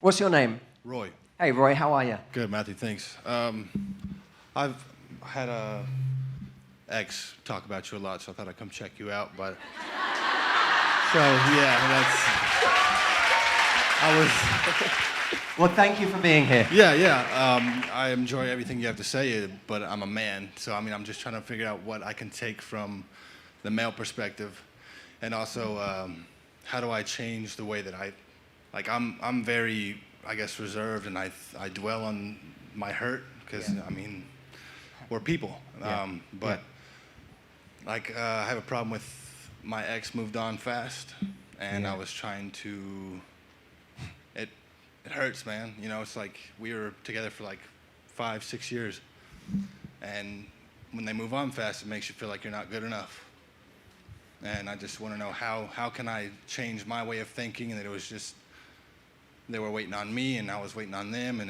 What's your name? Roy. Hey, Roy, how are you? Good, Matthew, thanks. I've had a ex talk about you a lot, so I thought I'd come check you out, but... So, yeah, I was... Well, thank you for being here. Yeah. I enjoy everything you have to say, but I'm a man, so I'm just trying to figure out what I can take from the male perspective, and also how do I change the way that I'm very, I guess, reserved, and I dwell on my hurt because we're people. I have a problem with my ex moved on fast, and I was trying to. It hurts, man. You know, it's like we were together for like 5-6 years, and when they move on fast, it makes you feel like you're not good enough. And I just want to know how can I change my way of thinking, and that it was just they were waiting on me, and I was waiting on them, and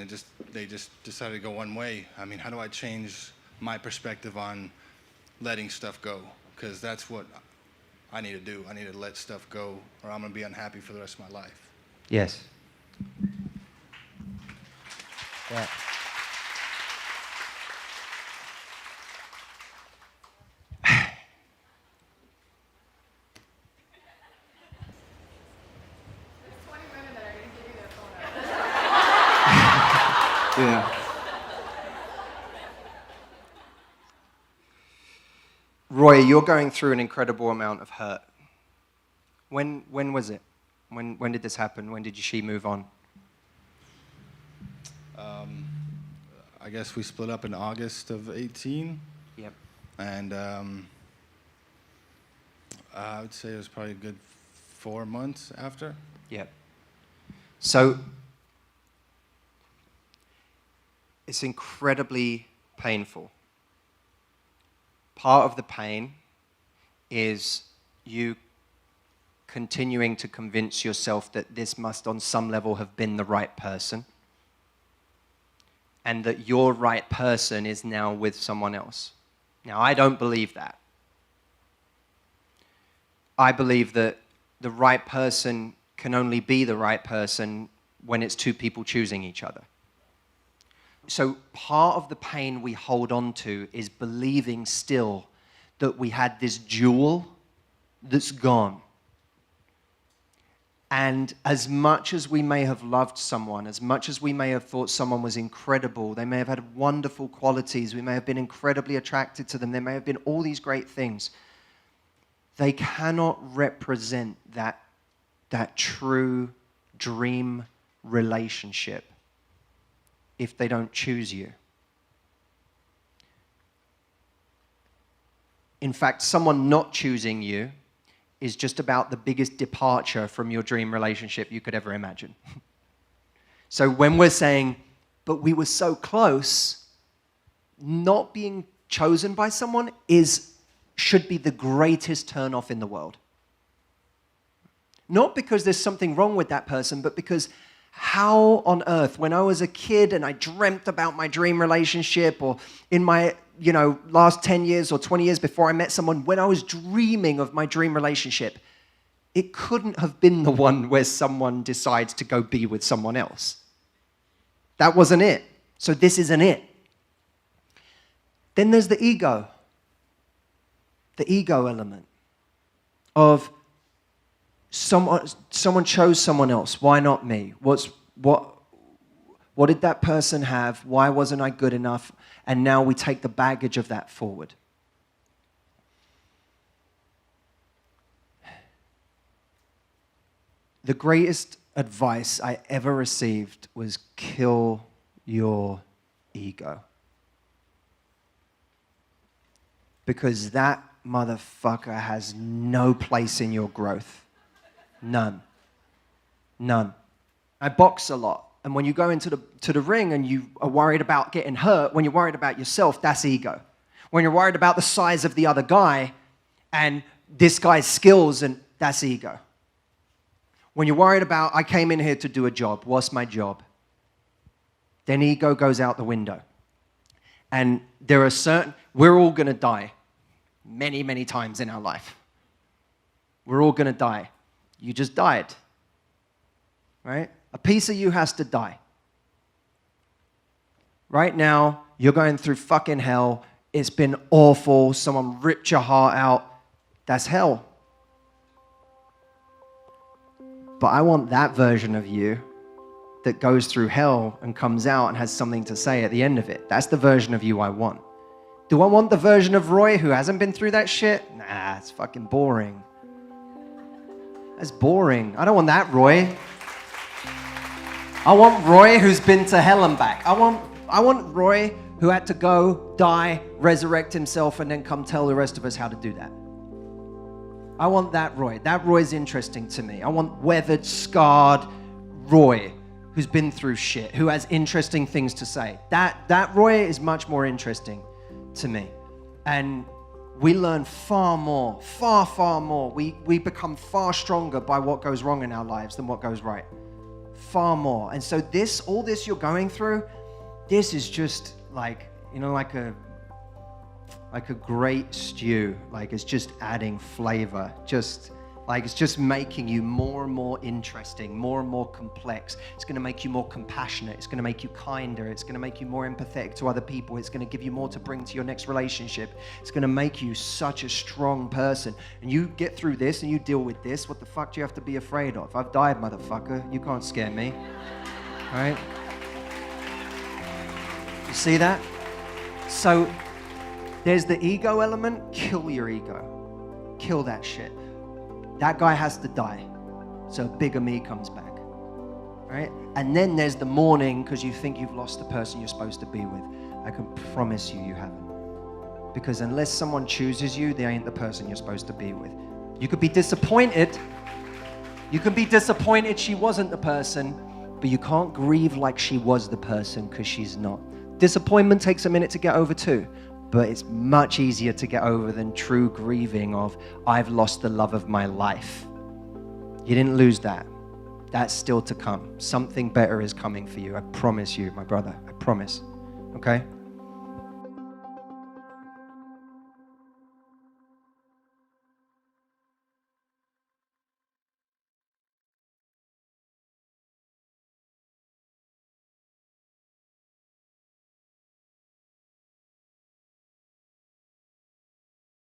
they just decided to go one way. I mean, how do I change my perspective on letting stuff go? Because that's what I need to do. I need to let stuff go, or I'm going to be unhappy for the rest of my life. Yes. Yeah. Yeah. Roy, you're going through an incredible amount of hurt. When was it? When did this happen? When did she move on? I guess we split up in August of 18. Yep. And I would say it was probably a good 4 months after. Yep. So it's incredibly painful. Part of the pain is you continuing to convince yourself that this must on some level have been the right person, and that your right person is now with someone else. Now, I don't believe that. I believe that the right person can only be the right person when it's two people choosing each other. So part of the pain we hold on to is believing still that we had this jewel that's gone. And as much as we may have loved someone, as much as we may have thought someone was incredible, they may have had wonderful qualities, we may have been incredibly attracted to them, there may have been all these great things, they cannot represent that true dream relationship if they don't choose you. In fact, someone not choosing you is just about the biggest departure from your dream relationship you could ever imagine. So when we're saying, but we were so close, not being chosen by someone should be the greatest turn-off in the world. Not because there's something wrong with that person, but because how on earth, when I was a kid and I dreamt about my dream relationship, or in my last 10 years or 20 years before I met someone, when I was dreaming of my dream relationship, it couldn't have been the one where someone decides to go be with someone else. That wasn't it. So this isn't it. Then there's the ego element of someone chose someone else. Why not me? What did that person have? Why wasn't I good enough? And now we take the baggage of that forward. The greatest advice I ever received was kill your ego. Because that motherfucker has no place in your growth. None. I box a lot. And when you go into the ring and you are worried about getting hurt, when you're worried about yourself, that's ego. When you're worried about the size of the other guy and this guy's skills, and that's ego. When you're worried about, I came in here to do a job, what's my job? Then ego goes out the window. And we're all going to die many, many times in our life. We're all going to die. You just died. right? A piece of you has to die. Right now, you're going through fucking hell. It's been awful. Someone ripped your heart out. That's hell. But I want that version of you that goes through hell and comes out and has something to say at the end of it. That's the version of you I want. Do I want the version of Roy who hasn't been through that shit? Nah, it's fucking boring. That's boring. I don't want that Roy. I want Roy who's been to hell and back. I want Roy who had to go, die, resurrect himself, and then come tell the rest of us how to do that. I want that Roy. That Roy's interesting to me. I want weathered, scarred Roy who's been through shit, who has interesting things to say. That Roy is much more interesting to me. And we learn far more, far more. We become far stronger by what goes wrong in our lives than what goes right. Far more. And so all this you're going through, this is just like, like a great stew. Like it's just adding flavor. It's just making you more and more interesting, more and more complex. It's going to make you more compassionate. It's going to make you kinder. It's going to make you more empathetic to other people. It's going to give you more to bring to your next relationship. It's going to make you such a strong person. And you get through this and you deal with this. What the fuck do you have to be afraid of? I've died, motherfucker. You can't scare me. All right? You see that? So there's the ego element. Kill your ego. Kill that shit. That guy has to die, so a bigger me comes back, right? And then there's the mourning because you think you've lost the person you're supposed to be with. I can promise you haven't. Because unless someone chooses you, they ain't the person you're supposed to be with. You could be disappointed. You can be disappointed she wasn't the person, but you can't grieve like she was the person because she's not. Disappointment takes a minute to get over too. But it's much easier to get over than true grieving of, I've lost the love of my life. You didn't lose that. That's still to come. Something better is coming for you. I promise you, my brother. I promise. Okay?